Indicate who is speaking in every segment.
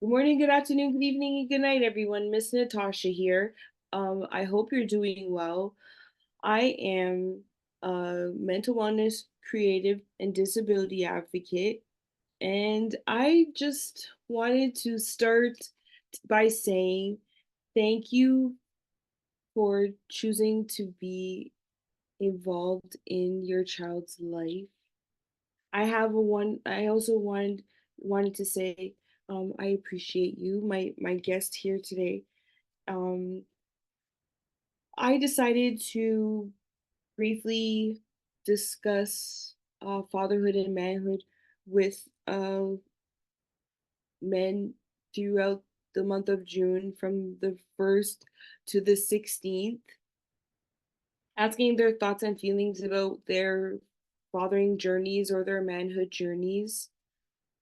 Speaker 1: Good morning, good afternoon, good evening, and good night, everyone. Miss Natasha here. I hope you're doing well. I am a mental wellness, creative, and disability advocate, and I just wanted to start by saying thank you for choosing to be involved in your child's life. I also wanted to say I appreciate you, my guest here today. Um, I decided to briefly discuss fatherhood and manhood with men throughout the month of June from the 1st to the 16th, asking their thoughts and feelings about their fathering journeys or their manhood journeys.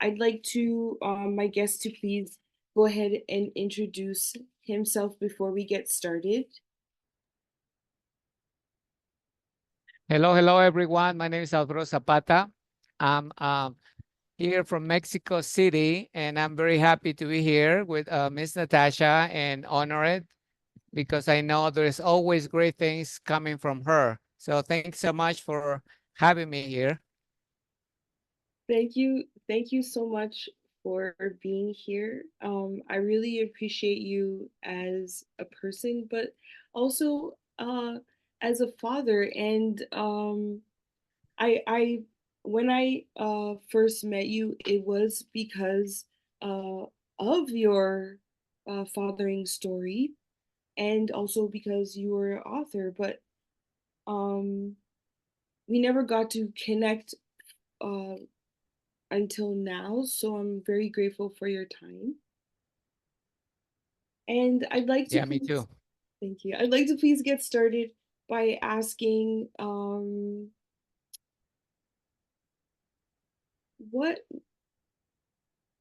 Speaker 1: I'd like to my guest to please go ahead and introduce himself before we get started.
Speaker 2: Hello, everyone. My name is Alfredo Zapata. I'm here from Mexico City, and I'm very happy to be here with Miss Natasha and honored because I know there's always great things coming from her. So thanks so much for having me here.
Speaker 1: Thank you so much for being here. I really appreciate you as a person, but also as a father. And I when I first met you, it was because uh, of your fathering story, and also because you were an author. But um, we never got to connect uh, until now, so I'm very grateful for your time. And I'd like to
Speaker 2: Yeah, me
Speaker 1: please,
Speaker 2: too.
Speaker 1: thank you. I'd like to please get started by asking, what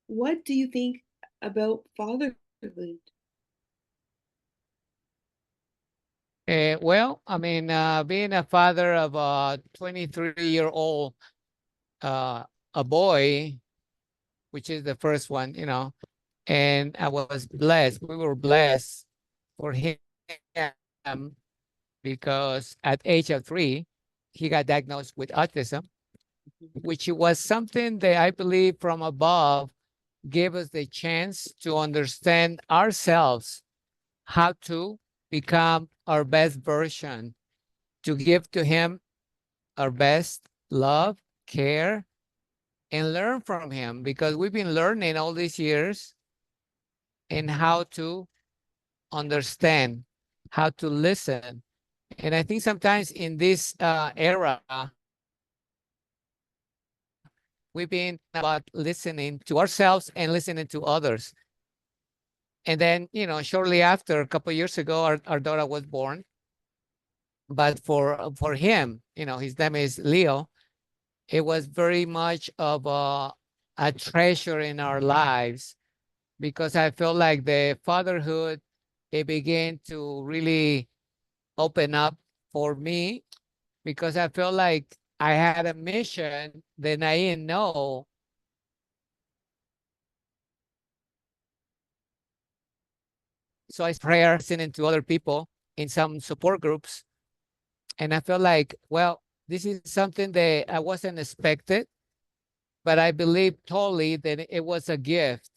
Speaker 1: what do you think about fatherhood?
Speaker 2: Well, I mean, being a father of a 23-year-old uh, a boy, which is the first one, and I was blessed. We were blessed for him because at age of 3, he got diagnosed with autism, which was something that I believe from above gave us the chance to understand ourselves, how to become our best version, to give to him our best love, care, and learn from him because we've been learning all these years in how to understand, how to listen. And I think sometimes in this era, we've been about listening to ourselves and listening to others. And then, shortly after, a couple of years ago, our daughter was born. But for him, his name is Leo. It was very much of a treasure in our lives because I felt like the fatherhood, it began to really open up for me because I felt like I had a mission that I didn't know. So I prayer, listening to other people in some support groups. And I felt like, well, this is something that I wasn't expected, but I believe totally that it was a gift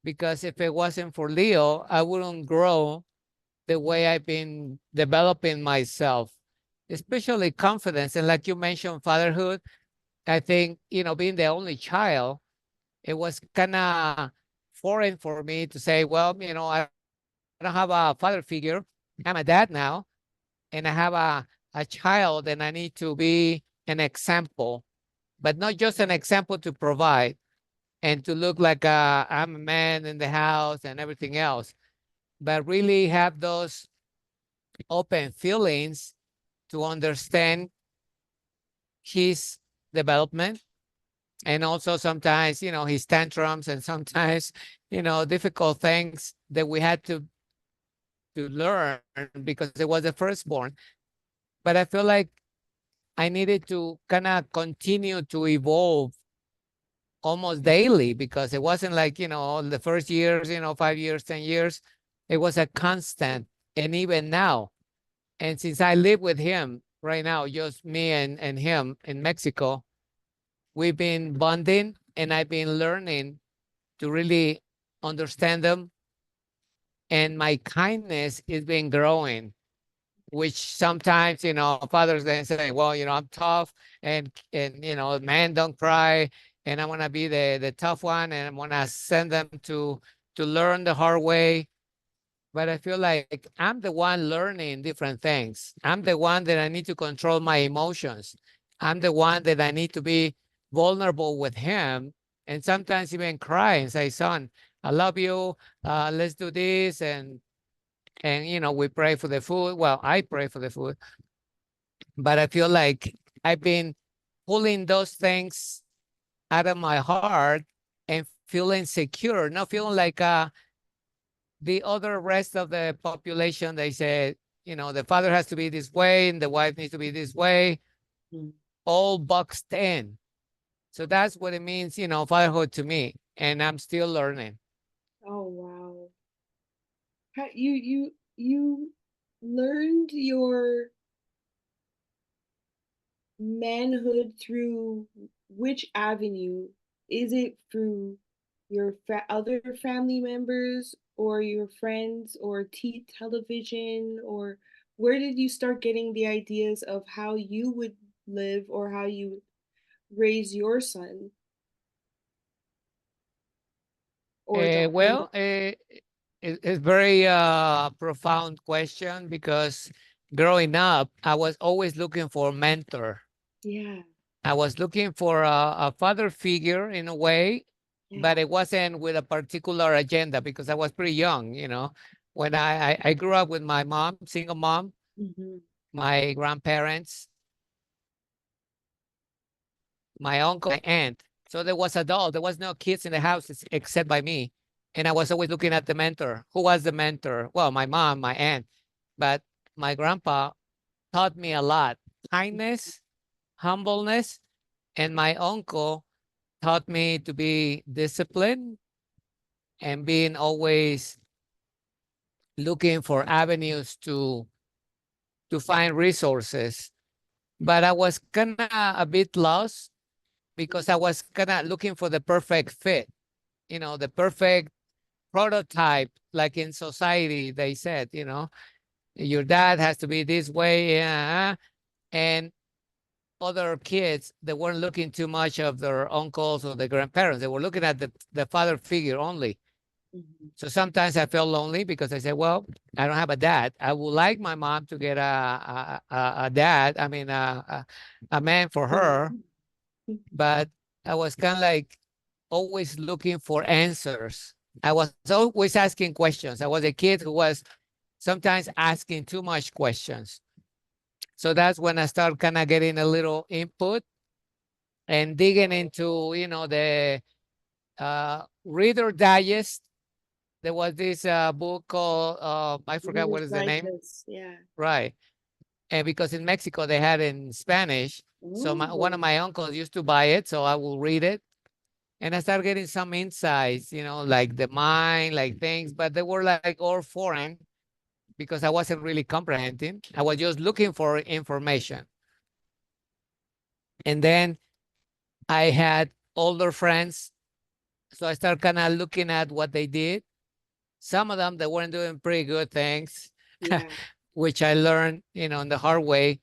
Speaker 2: because if it wasn't for Leo, I wouldn't grow the way I've been developing myself, especially confidence. And like you mentioned, fatherhood, I think, being the only child, it was kind of foreign for me to say, well, I don't have a father figure. I'm a dad now, and I have a child, and I need to be an example, but not just an example to provide and to look like I'm a man in the house and everything else, but really have those open feelings to understand his development and also sometimes, his tantrums and sometimes, difficult things that we had to learn because it was the firstborn. But I feel like I needed to kind of continue to evolve almost daily, because it wasn't like, the first years, 5 years, 10 years, it was a constant. And even now, and since I live with him right now, just me and him in Mexico, we've been bonding, and I've been learning to really understand them. And my kindness is been growing, which sometimes, fathers then say, well, I'm tough, and men don't cry, and I want to be the tough one, and I want to send them to learn the hard way. But I feel like I'm the one learning different things. I'm the one that I need to control my emotions. I'm the one that I need to be vulnerable with him, and sometimes even cry and say, son, I love you. Let's do this. And we pray for the food. Well, I pray for the food, but I feel like I've been pulling those things out of my heart and feeling secure, not feeling like the other rest of the population. They say, the father has to be this way and the wife needs to be this way,
Speaker 1: Mm.
Speaker 2: all boxed in. So that's what it means, fatherhood to me. And I'm still learning.
Speaker 1: Oh wow. You learned your manhood through which avenue? Is it through your other family members or your friends or television, or where did you start getting the ideas of how you would live or how you raise your son or daughter?
Speaker 2: Well, it's very profound question, because growing up, I was always looking for a mentor.
Speaker 1: Yeah,
Speaker 2: I was looking for a father figure in a way,
Speaker 1: yeah.
Speaker 2: but it wasn't with a particular agenda, because I was pretty young. When I grew up with my mom, single mom,
Speaker 1: Hmm.
Speaker 2: my grandparents, my uncle, my aunt. So there was adult. There was no kids in the house except by me. And I was always looking at the mentor. Who was the mentor? Well, my mom, my aunt. But my grandpa taught me a lot: kindness, humbleness. And my uncle taught me to be disciplined and being always looking for avenues to find resources. But I was kind of a bit lost, because I was kind of looking for the perfect fit, the perfect prototype, like in society, they said, your dad has to be this way. And other kids, they weren't looking too much of their uncles or the grandparents. They were looking at the father figure only.
Speaker 1: Hmm.
Speaker 2: So sometimes I felt lonely, because I said, well, I don't have a dad. I would like my mom to get a dad, I mean, a man for her. But I was kind of like always looking for answers. I was always asking questions. I was a kid who was sometimes asking too much questions. So that's when I started kind of getting a little input and digging into, the Reader Digest. There was this book called, I forgot what
Speaker 1: Reader's
Speaker 2: is the name.
Speaker 1: Digest, yeah.
Speaker 2: Right. And because in Mexico they had it in Spanish. So one of
Speaker 1: Oh.
Speaker 2: my uncles used to buy it. So I will read it. And I started getting some insights, like the mind, like things, but they were like all foreign, because I wasn't really comprehending. I was just looking for information. And then I had older friends. So I started kind of looking at what they did. Some of them, they weren't doing pretty good things,
Speaker 1: Yeah.
Speaker 2: which I learned, in the hard way.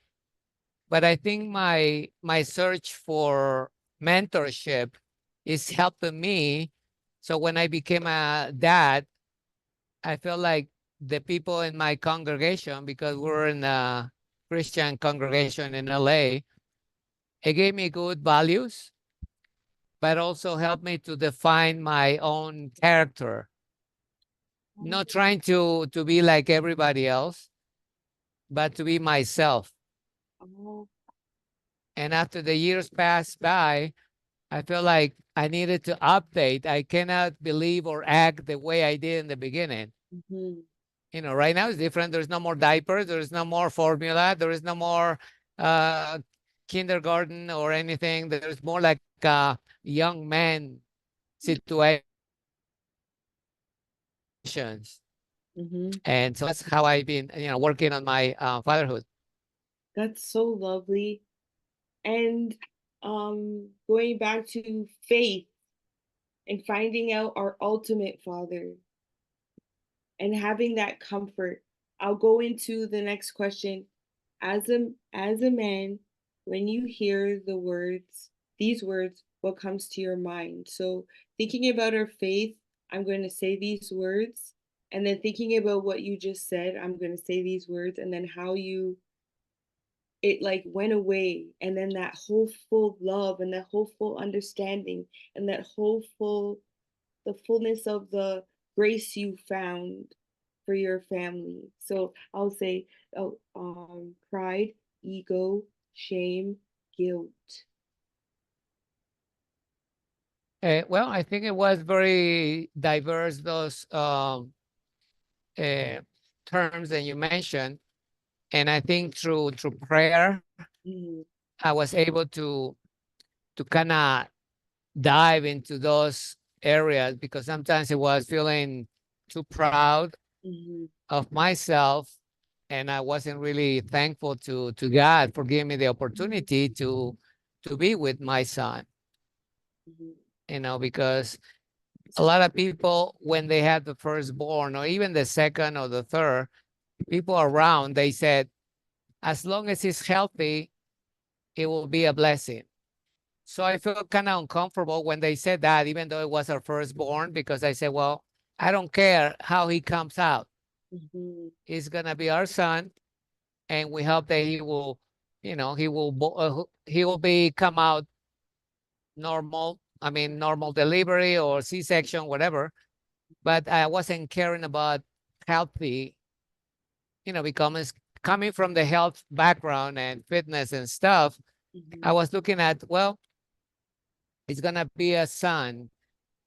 Speaker 2: But I think my search for mentorship is helping me. So when I became a dad, I felt like the people in my congregation, because we're in a Christian congregation in LA, it gave me good values, but also helped me to define my own character, not trying to be like everybody else, but to be myself.
Speaker 1: Oh.
Speaker 2: And after the years passed by, I feel like I needed to update. I cannot believe or act the way I did in the beginning.
Speaker 1: Mhm.
Speaker 2: Right now it's different. There's no more diapers. There's no more formula. There is no more uh, kindergarten or anything. There's more like young man situations.
Speaker 1: Mm-hmm.
Speaker 2: And so that's how I've been, working on my fatherhood.
Speaker 1: That's so lovely. And going back to faith and finding out our ultimate father and having that comfort. I'll go into the next question. As a man, when you hear these words, what comes to your mind? So thinking about our faith, I'm going to say these words, and then thinking about what you just said, I'm going to say these words, and then how you it like went away, and then that whole full love and that whole full understanding and that whole full the fullness of the grace you found for your family. So I'll say, pride, ego, shame, guilt.
Speaker 2: Well, I think it was very diverse, those uh, terms that you mentioned. And I think through prayer,
Speaker 1: Mm-hmm.
Speaker 2: I was able to kind of dive into those areas, because sometimes I was feeling too proud
Speaker 1: Mm-hmm.
Speaker 2: of myself, and I wasn't really thankful to God for giving me the opportunity to be with my son.
Speaker 1: Mm-hmm.
Speaker 2: Because a lot of people, when they had the firstborn or even the second or the third, people around, they said, as long as he's healthy, it will be a blessing. So I felt kind of uncomfortable when they said that, even though it was our firstborn, because I said, well, I don't care how he comes out.
Speaker 1: Mm-hmm.
Speaker 2: He's going to be our son. And we hope that he will, he will be come out normal. I mean, normal delivery or C-section, whatever. But I wasn't caring about healthy, because coming from the health background and fitness and stuff, I
Speaker 1: Mm-hmm.
Speaker 2: was looking at, well, it's going to be a son,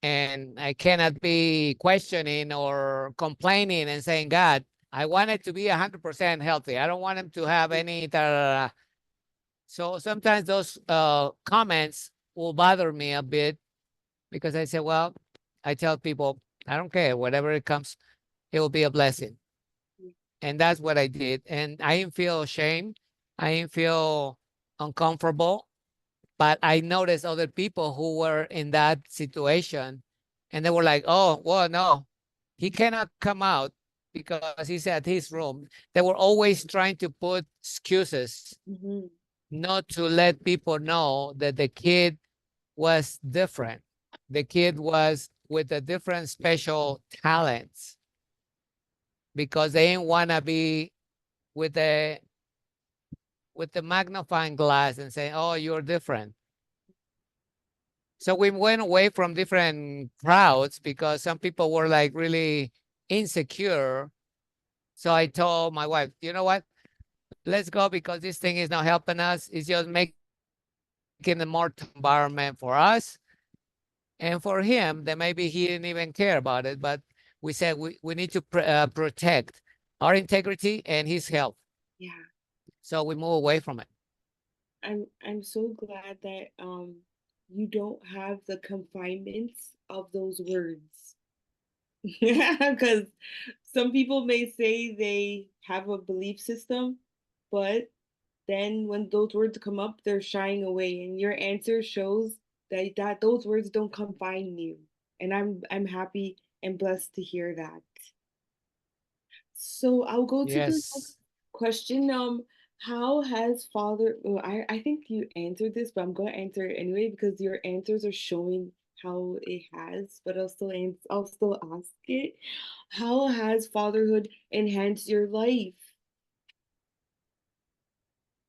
Speaker 2: and I cannot be questioning or complaining and saying, God, I want it to be 100% healthy. I don't want him to have any. So sometimes those comments will bother me a bit, because I say, well, I tell people, I don't care. Whatever it comes, it will be a blessing. And that's what I did. And I didn't feel ashamed. I didn't feel uncomfortable. But I noticed other people who were in that situation, and they were like, oh, well, no, he cannot come out because he's at his room. They were always trying to put excuses,
Speaker 1: Mm-hmm.
Speaker 2: not to let people know that the kid was different. The kid was with a different special talents, because they didn't want to be with the magnifying glass and saying, oh, you're different. So we went away from different crowds, because some people were like really insecure. So I told my wife, you know what? Let's go, because this thing is not helping us. It's just making a more environment for us and for him, that maybe he didn't even care about it. But we said we need to protect our integrity and his health.
Speaker 1: Yeah.
Speaker 2: So we move away from it.
Speaker 1: I'm so glad that you don't have the confinements of those words. Because some people may say they have a belief system, but then when those words come up, they're shying away, and your answer shows that those words don't confine you. And I'm happy and blessed to hear that. So I'll go to the next
Speaker 2: Yes.
Speaker 1: question. How has father? Well, I think you answered this, but I'm going to answer it anyway because your answers are showing how it has. But I'll still ask it. How has fatherhood enhanced your life?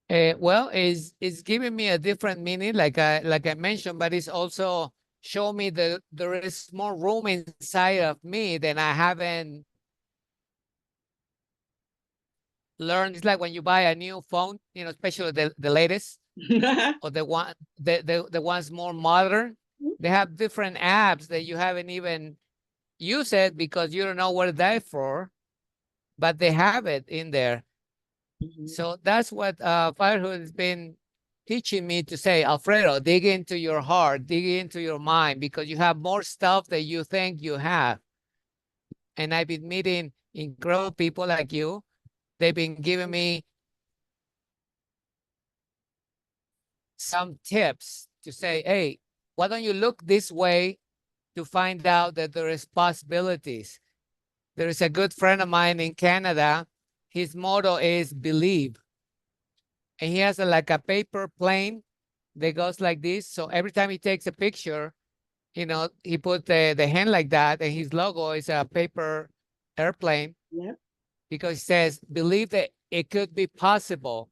Speaker 2: Well, is giving me a different meaning, like I mentioned, but it's also show me that there is more room inside of me than I haven't learned. It's like when you buy a new phone, especially the latest, or the ones more modern. They have different apps that you haven't even used it, because you don't know what they're for, but they have it in there.
Speaker 1: Mhm.
Speaker 2: So that's what fatherhood has been. teaching me to say, Alfredo, dig into your heart, dig into your mind, because you have more stuff that you think you have. And I've been meeting incredible people like you. They've been giving me some tips to say, hey, why don't you look this way to find out that there is possibilities? There is a good friend of mine in Canada. His motto is believe. And he has like a paper plane that goes like this. So every time he takes a picture, he put the hand like that, and his logo is a paper airplane.
Speaker 1: Yep.
Speaker 2: Because he says, believe that it could be possible.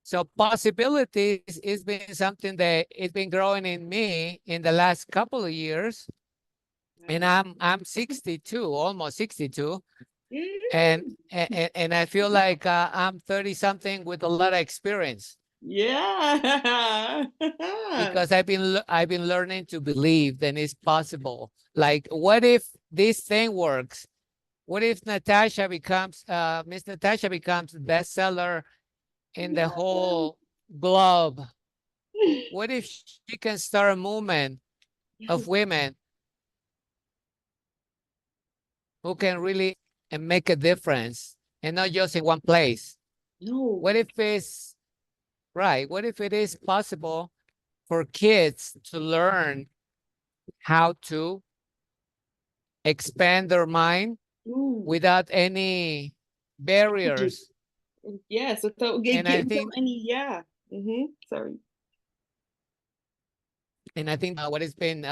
Speaker 2: So possibilities has been something that it's been growing in me in the last couple of years. And I'm 62, almost 62. And I feel like I'm 30 something with a lot of experience.
Speaker 1: Yeah.
Speaker 2: Because I've been learning to believe that it's possible. Like, what if this thing works? What if Natasha becomes MissNatasha becomes bestseller in the whole globe? What if she can start a movement of women who can really and make a difference, and not just in one place?
Speaker 1: No.
Speaker 2: What if it's right? What if it is possible for kids to learn how to expand their mind
Speaker 1: Ooh.
Speaker 2: without any barriers?
Speaker 1: Yes, without
Speaker 2: And I
Speaker 1: getting
Speaker 2: think,
Speaker 1: any, yeah. Sorry.
Speaker 2: what has been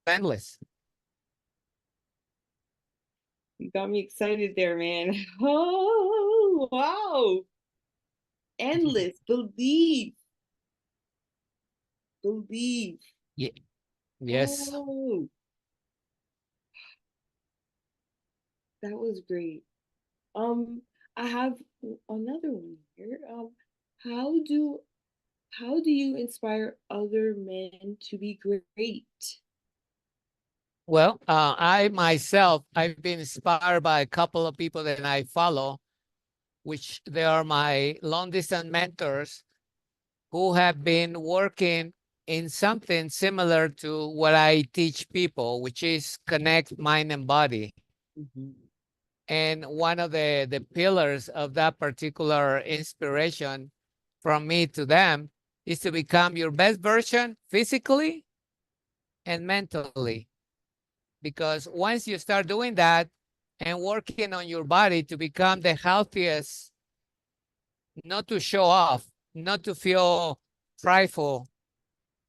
Speaker 2: endless.
Speaker 1: You got me excited there, man. Oh, wow. Endless. Believe. Believe.
Speaker 2: Yeah. Yes.
Speaker 1: Oh, that was great. Um, I have another one here. How do how do you inspire other men to be great?
Speaker 2: Well, I myself, I've been inspired by a couple of people that I follow, which they are my long distance mentors who have been working in something similar to what I teach people, which is connect mind and body. And one of the pillars of that particular inspiration from me to them is to become your best version physically and mentally. Because once you start doing that and working on your body to become the healthiest, not to show off, not to feel prideful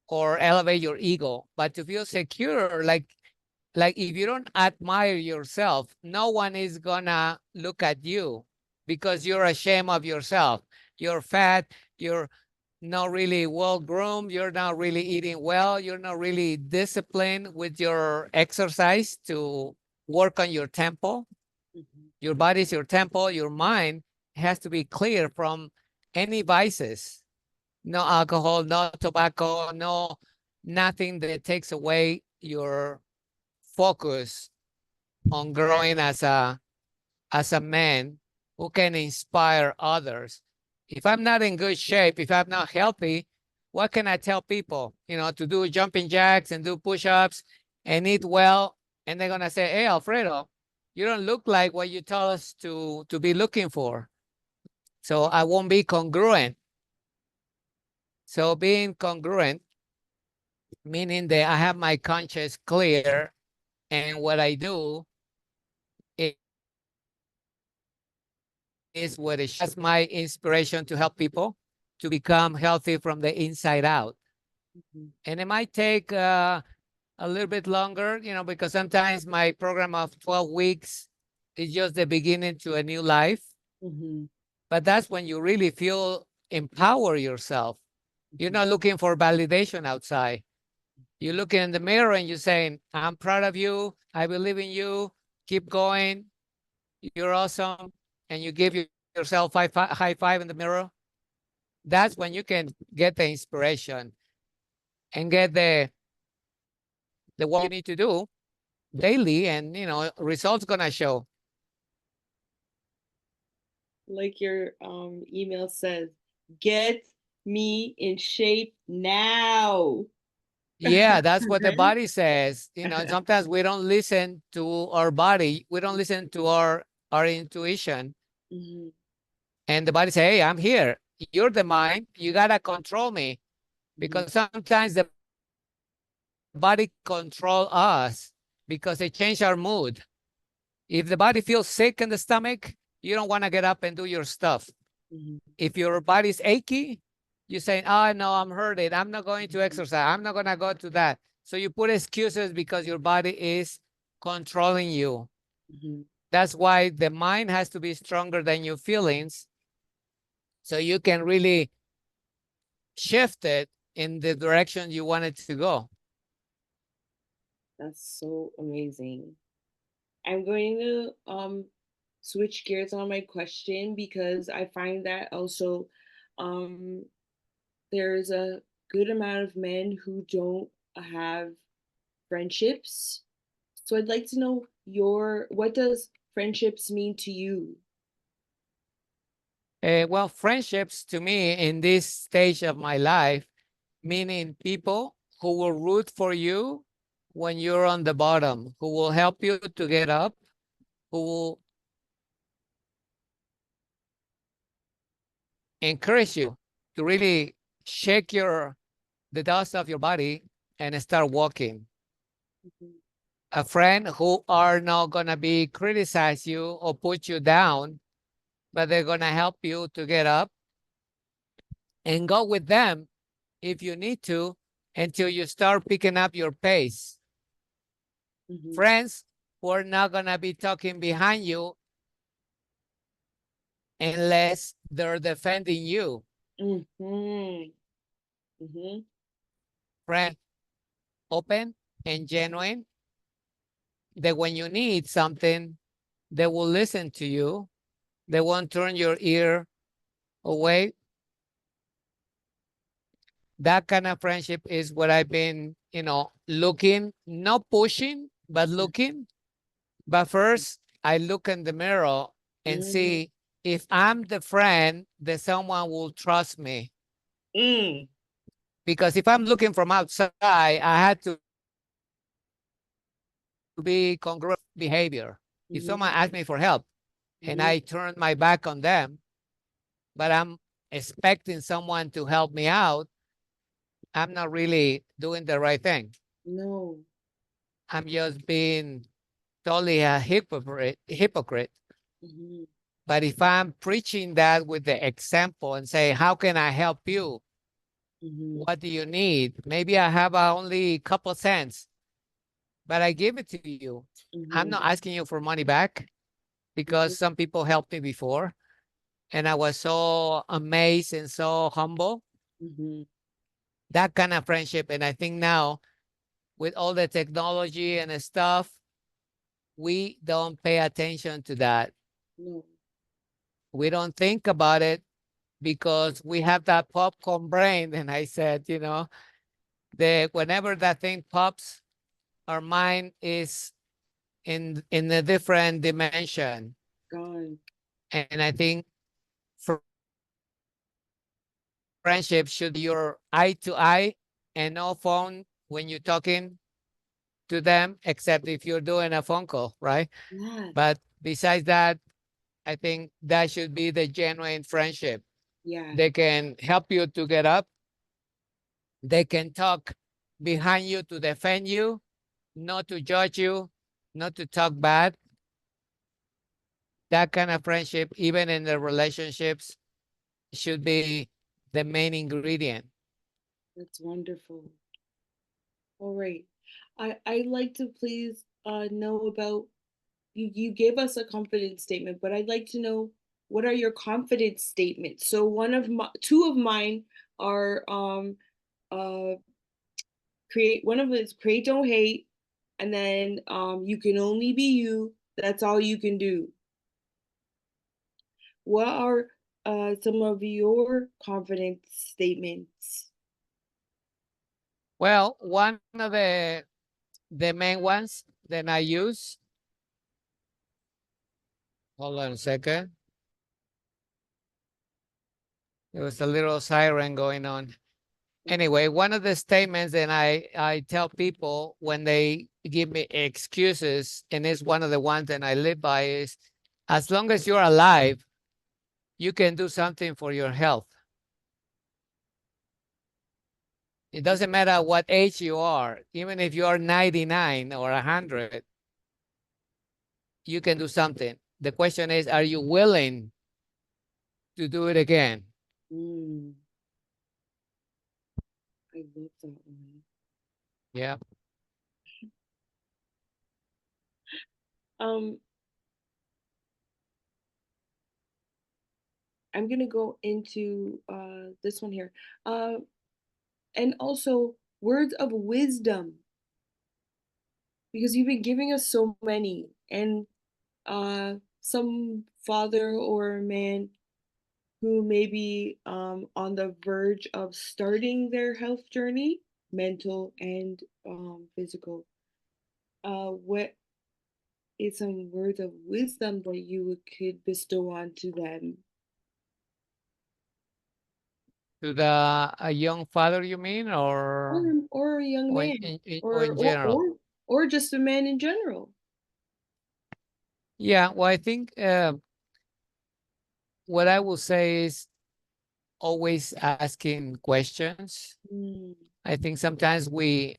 Speaker 2: or elevate your ego, but to feel secure, like if you don't admire yourself, no one is gonna look at you because you're ashamed of yourself. You're fat, you're not really well groomed, you're not really eating well, you're not really disciplined with your exercise to work on your temple. Your body is your temple, your mind has to be clear from any vices. No alcohol, no tobacco, no nothing that takes away your focus on growing as a man who can inspire others. If I'm not in good shape, if I'm not healthy, what can I tell people? To do jumping jacks and do push-ups and eat well, and they're gonna say, "Hey, Alfredo, you don't look like what you tell us to be looking for." So I won't be congruent. So being congruent, meaning that I have my conscience clear, and what I do is what is just my inspiration to help people to become healthy from the inside out. And it might take a little bit longer, because sometimes my program of 12 weeks is just the beginning to a new life. But that's when you really feel empower yourself. You're not looking for validation outside. You're looking in the mirror and you're saying, I'm proud of you. I believe in you. Keep going. You're awesome. And you give yourself high five in the mirror. That's when you can get the inspiration and get the what you need to do daily, and results gonna show.
Speaker 1: Like your email says, get me in shape now.
Speaker 2: Yeah, that's what the
Speaker 1: Right?
Speaker 2: body says. Sometimes we don't listen to our body, we don't listen to our intuition,
Speaker 1: Mhm,
Speaker 2: and the body say, hey, I'm here, you're the mind, you gotta control me.
Speaker 1: mhm,
Speaker 2: Because sometimes the body control us because they change our mood. If the body feels sick in the stomach, you don't want to get up and do your stuff.
Speaker 1: mhm,
Speaker 2: If your body's achy, you say, oh no, I'm hurting, I'm not going to
Speaker 1: mhm,
Speaker 2: exercise, I'm not going to go to that. So you put excuses because your body is controlling you.
Speaker 1: mhm.
Speaker 2: That's why the mind has to be stronger than your feelings, so you can really shift it in the direction you want it to go.
Speaker 1: That's so amazing. I'm going to switch gears on my question because I find that also um there's a good amount of men who don't have friendships. So I'd like to know what does friendships mean to you?
Speaker 2: Well, friendships to me in this stage of my life, meaning people who will root for you when you're on the bottom, who will help you to get up, who will encourage you to really shake the dust off your body and start walking.
Speaker 1: Mhm,
Speaker 2: A friend who are not gonna be criticize you or put you down, but they're gonna help you to get up and go with them if you need to until you start picking up your pace.
Speaker 1: mhm,
Speaker 2: Friends who are not gonna be talking behind you unless they're defending you.
Speaker 1: mhm, mhm,
Speaker 2: Friend open and genuine, that when you need something, they will listen to you. They won't turn your ear away. That kind of friendship is what I've been, looking, not pushing, but looking. But first, I look in the mirror and
Speaker 1: mhm,
Speaker 2: see if I'm the friend that someone will trust me.
Speaker 1: mm,
Speaker 2: Because if I'm looking from outside, I had to be congruent with behavior. If someone asks me for
Speaker 1: mhm,
Speaker 2: help and I
Speaker 1: mhm,
Speaker 2: turn my back on them, but I'm expecting someone to help me out, I'm not really doing the right thing.
Speaker 1: no.
Speaker 2: I'm just being totally a hypocrite.
Speaker 1: Mhm,
Speaker 2: But if I'm preaching that with the example and say, how can I help you?
Speaker 1: mhm,
Speaker 2: What do you need? Maybe I have only a couple cents, but I give it to you. I'm not
Speaker 1: mhm,
Speaker 2: asking you for money back because
Speaker 1: mhm,
Speaker 2: some people helped me before and I was so amazed and so humble.
Speaker 1: mhm.
Speaker 2: That kind of friendship. And I think now with all the technology and stuff, we don't pay attention to that.
Speaker 1: No.
Speaker 2: We don't think about it because we have that popcorn brain. And I said, that whenever that thing pops, our mind is in a different dimension.
Speaker 1: Gone.
Speaker 2: And I think friendship should be your eye to eye and no phone when you're talking to them, except if you're doing a phone call, right? But
Speaker 1: Yeah.
Speaker 2: besides that, I think that should be the genuine friendship.
Speaker 1: Yeah.
Speaker 2: They can help you to get up. They can talk behind you to defend you, not to judge you, not to talk bad. That kind of friendship, even in the relationships, should be the main ingredient.
Speaker 1: That's wonderful. All right. I'd like to please know about you gave us a confidence statement, but I'd like to know what are your confidence statements. So two of mine are uh create one of it is create don't hate, and then you can only be you. That's all you can do. What are some of your confidence statements?
Speaker 2: Well, one of the main ones than I use. Hold on a second. There was a little siren going on. Anyway, one of the statements that I tell people when they give me excuses, and it's one of the ones that I live by, is as long as you're alive, you can do something for your health. It doesn't matter what age you are, even if you are 99 or 100, you can do something. The question is, are you willing to do it again?
Speaker 1: Mm, I love that one.
Speaker 2: Yeah.
Speaker 1: Um, I'm gonna go into this one here. And also words of wisdom, because you've been giving us so many, and some father or man who may be on the verge of starting their health journey, mental and physical. What is some words of wisdom that you could bestow on to them?
Speaker 2: To the a young father, you mean,
Speaker 1: Or a young
Speaker 2: or
Speaker 1: man,
Speaker 2: or in general?
Speaker 1: or just a man in general.
Speaker 2: Yeah. Well, I think what I will say is always asking questions.
Speaker 1: Mm,
Speaker 2: I think sometimes we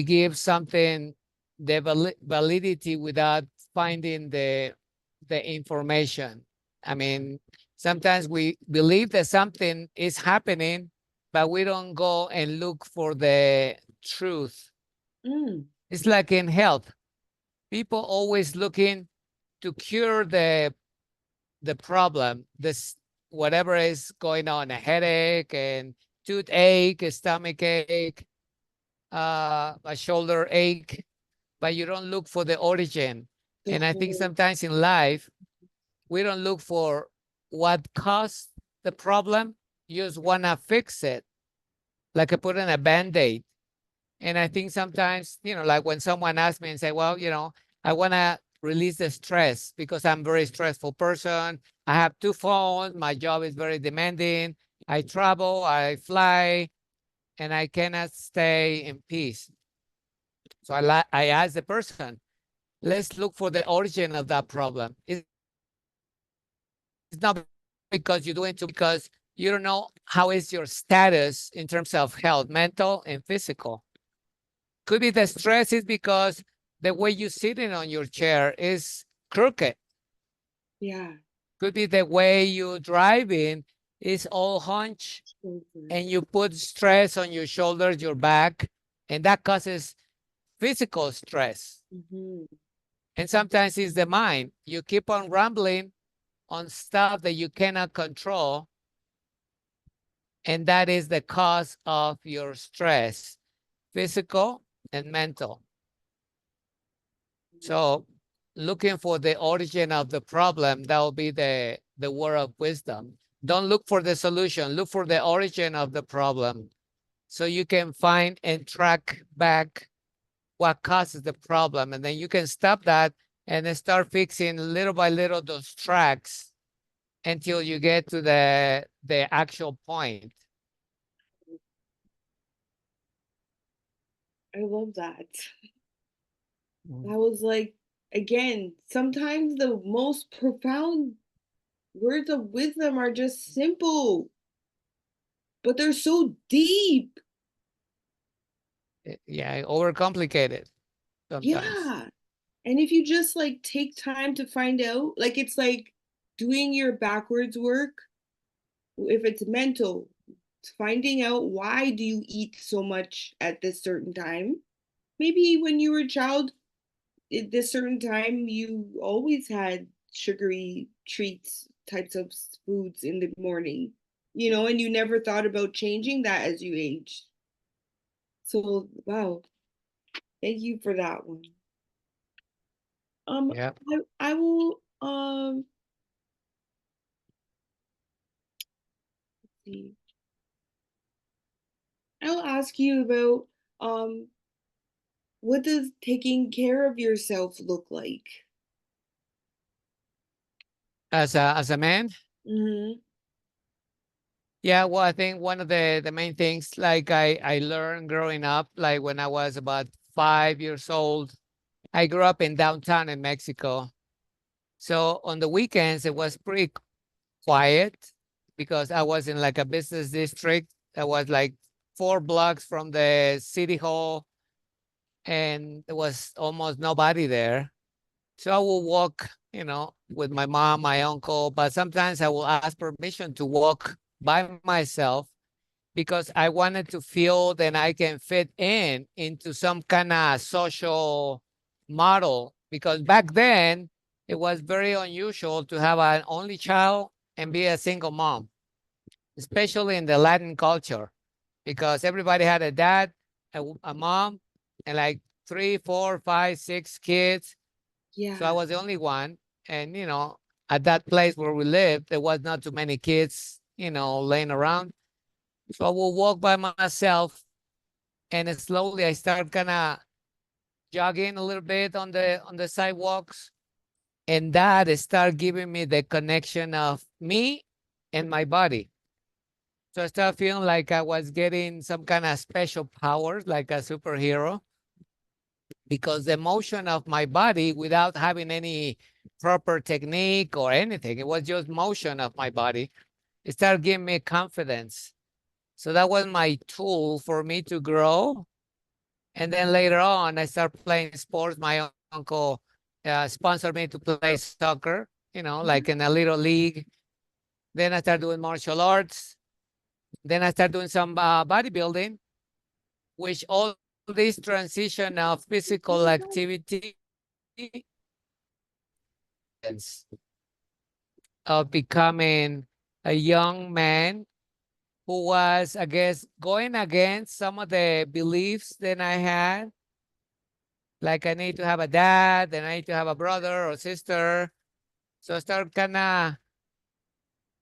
Speaker 2: give something the validity without finding the information. I mean, sometimes we believe that something is happening, but we don't go and look for the truth.
Speaker 1: mm,
Speaker 2: It's like in health. People always looking to cure the problem, this whatever is going on, a headache and toothache, a stomach ache, a shoulder ache, but you don't look for the origin.
Speaker 1: the
Speaker 2: And I think
Speaker 1: whole.
Speaker 2: sometimes in life, we don't look for what caused the problem. You just want to fix it, like I put in a band-aid. And I think sometimes, like when someone asks me and say, well, I want to release the stress because I'm a very stressful person. I have two phones. My job is very demanding. I travel, I fly, and I cannot stay in peace. So I ask the person, let's look for the origin of that problem. It's not because you're doing too, because you don't know how is your status in terms of health, mental and physical. Could be the stress is because the way you're sitting on your chair is crooked.
Speaker 1: Yeah.
Speaker 2: Could be the way you're driving is all hunch
Speaker 1: Over.
Speaker 2: and you put stress on your shoulders, your back, and that causes physical stress.
Speaker 1: Mm-hmm.
Speaker 2: And sometimes it's the mind. You keep on rambling on stuff that you cannot control, and that is the cause of your stress, physical and mental. So looking for the origin of the problem, that will be the word of wisdom. Don't look for the solution, look for the origin of the problem so you can find and track back what causes the problem. And then you can stop that and then start fixing little by little those tracks until you get to the actual point.
Speaker 1: I love that.
Speaker 2: Mm.
Speaker 1: That was like, again, sometimes the most profound words of wisdom are just simple, but they're so deep.
Speaker 2: Yeah, overcomplicated sometimes.
Speaker 1: Yeah. And if you just like take time to find out, like it's like doing your backwards work, if it's mental, finding out why do you eat so much at this certain time. Maybe when you were a child, at this certain time, you always had sugary treats types of foods in the morning, and you never thought about changing that as you aged. So, wow, thank you for that one. Um,
Speaker 2: Yeah.
Speaker 1: I will see. I'll ask you about um What does taking care of yourself look like?
Speaker 2: As a man.
Speaker 1: Mm-hmm.
Speaker 2: Yeah, well, I think one of the main things, like I learned growing up, like when I was about 5 years old, I grew up in downtown in Mexico. So on the weekends, it was pretty quiet because I was in like a business district that was like 4 blocks from the city hall, and there was almost nobody there. So I will walk, with my mom, my uncle, but sometimes I will ask permission to walk by myself because I wanted to feel that I can fit into some kind of social model. Because back then it was very unusual to have an only child and be a single mom, especially in the Latin culture, because everybody had a dad, a mom, and like 3, 4, 5, 6 kids. So I
Speaker 1: Yeah.
Speaker 2: was the only one. And, at that place where we lived, there was not too many kids, laying around. So I will walk by myself, and slowly I start kind of jogging a little bit on the sidewalks, and that start giving me the connection of me and my body. So I start feeling like I was getting some kind of special powers, like a superhero, because the motion of my body without having any proper technique or anything, it was just motion of my body. It started giving me confidence. So that was my tool for me to grow. And then later on, I started playing sports. My uncle sponsored me to play soccer, like in a little league. Then I started doing martial arts. Then I started doing some bodybuilding, which all this transition of physical activity of becoming a young man who was, I guess, going against some of the beliefs that I had. Like I need to have a dad, and I need to have a brother or sister. So I started kind of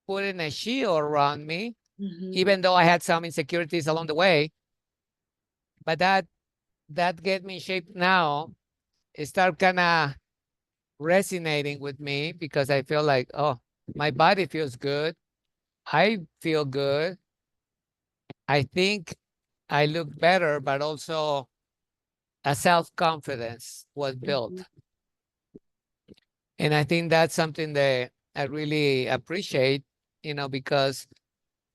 Speaker 2: putting a shield around me,
Speaker 1: Mm-hmm.
Speaker 2: even though I had some insecurities along the way. But that get me in shape now. It started kind of resonating with me because I feel like, oh, my body feels good. I feel good. I think I look better, but also a self confidence was
Speaker 1: Mm-hmm.
Speaker 2: built. And I think that's something that I really appreciate, because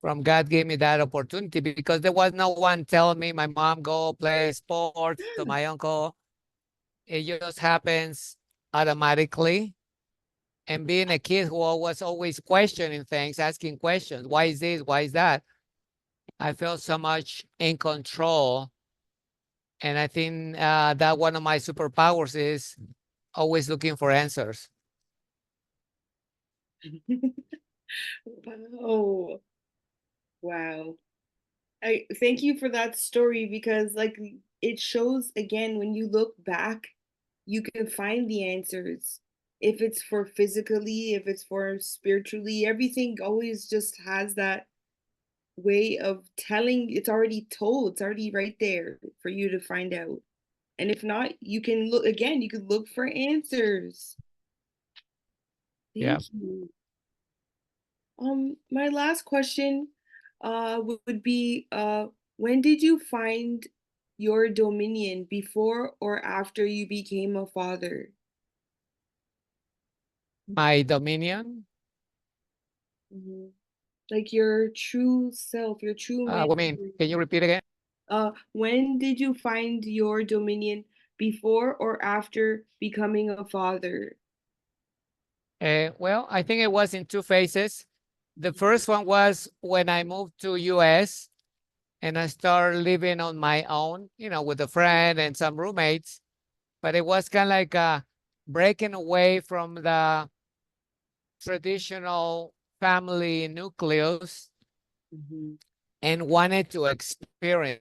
Speaker 2: from God gave me that opportunity, because there was no one telling me, my mom go play sports, so my uncle. It just happens automatically. And being a kid who was always questioning things, asking questions, why is this? Why is that? I felt so much in control. And I think that one of my superpowers is always looking for answers.
Speaker 1: Wow. Wow. I thank you for that story because like it shows again when you look back, you can find the answers. If it's for physically, if it's for spiritually, everything always just has that way of telling it's already told, it's already right there for you to find out. And if not, you can look again, you could look for answers.
Speaker 2: Yeah.
Speaker 1: Thank you. My last question would be when did you find your dominion before or after you became a father?
Speaker 2: My dominion.
Speaker 1: Mhm. Like your true self, your true man.
Speaker 2: What mean? Can you repeat again?
Speaker 1: When did you find your dominion before or after becoming a father?
Speaker 2: Well, I think it was in two phases. The first one was when I moved to US and I started living on my own, with a friend and some roommates. But it was kind of like breaking away from the traditional family nucleus
Speaker 1: Mhm.
Speaker 2: and wanted to experience,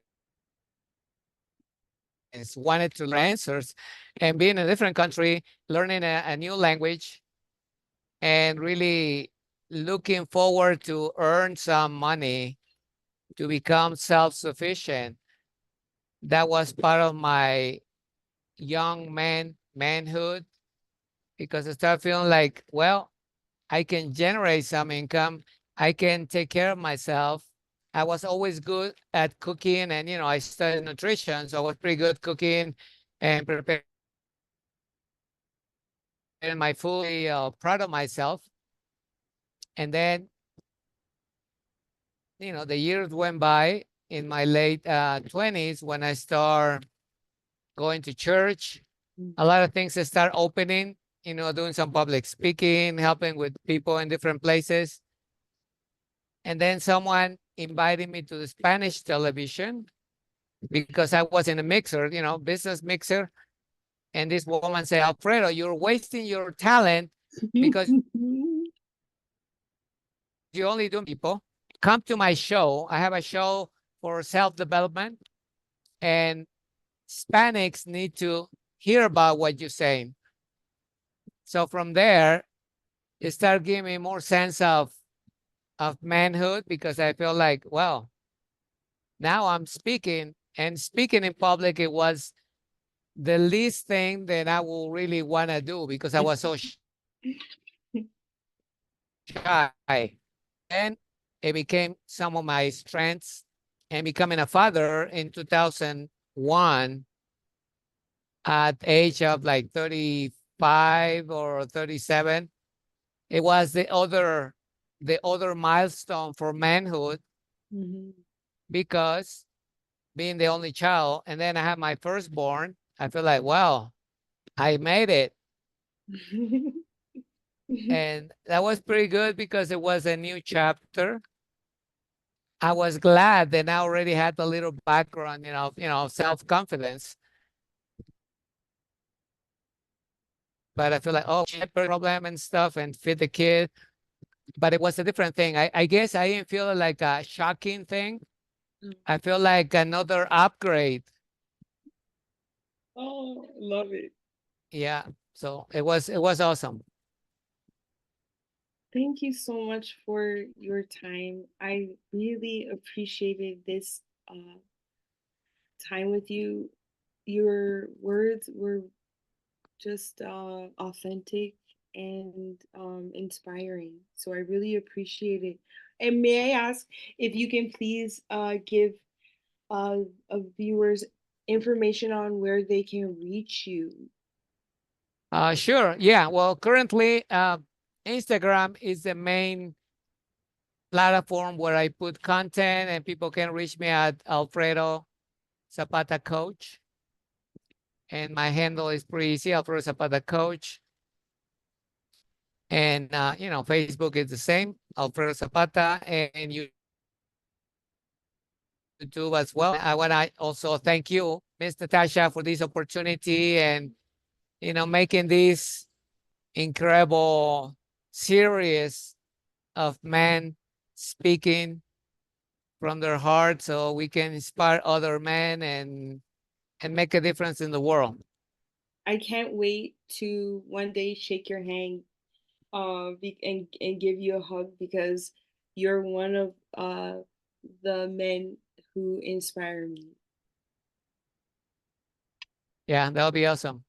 Speaker 2: wanted to learn answers, and being in a different country, learning a new language, and really looking forward to earn some money to become self-sufficient. That was part of my young man manhood, because I started feeling like, well, I can generate some income. I can take care of myself. I was always good at cooking, and I studied nutrition, so I was pretty good cooking and preparing my food. Really, proud of myself. And then, the years went by in my late 20s when I start going to church. A lot of things that start opening, doing some public speaking, helping with people in different places. And then someone invited me to the Spanish television because I was in a mixer, business mixer. And this woman said, Alfredo, you're wasting your talent because you only do people. Come to my show. I have a show for self-development, and Hispanics need to hear about what you're saying. So from there, it started giving me more sense of manhood, because I feel like, well, now I'm speaking, and speaking in public, it was the least thing that I will really want to do because I was so shy. And it became some of my strengths. And becoming a father in 2001 at age of like 35 or 37, it was the other milestone for manhood, because being the only child, and then I have my firstborn, I feel like, wow, I made it. And that was pretty good because it was a new chapter. I was glad that I already had a little background, self-confidence. But I feel like, oh, shepherd problem and stuff and feed the kid. But it was a different thing. I guess I didn't feel like a shocking thing. I feel like another upgrade.
Speaker 1: Oh, love it.
Speaker 2: Yeah. So it was awesome.
Speaker 1: Thank you so much for your time. I really appreciated this time with you. Your words were just authentic and inspiring. So I really appreciate it. And may I ask if you can please give uh, viewers information on where they can reach you?
Speaker 2: Sure. Yeah. Well, currently, Instagram is the main platform where I put content, and people can reach me at Alfredo Zapata Coach. And my handle is pretty easy, Alfredo Zapata Coach. And, Facebook is the same, Alfredo Zapata, and YouTube as well. I want to also thank you, Miss Natasha, for this opportunity, and, making this incredible series of men speaking from their heart, so we can inspire other men and make a difference in the world.
Speaker 1: I can't wait to one day shake your hand and give you a hug because you're one of the men who inspire me.
Speaker 2: Yeah, that'll be awesome.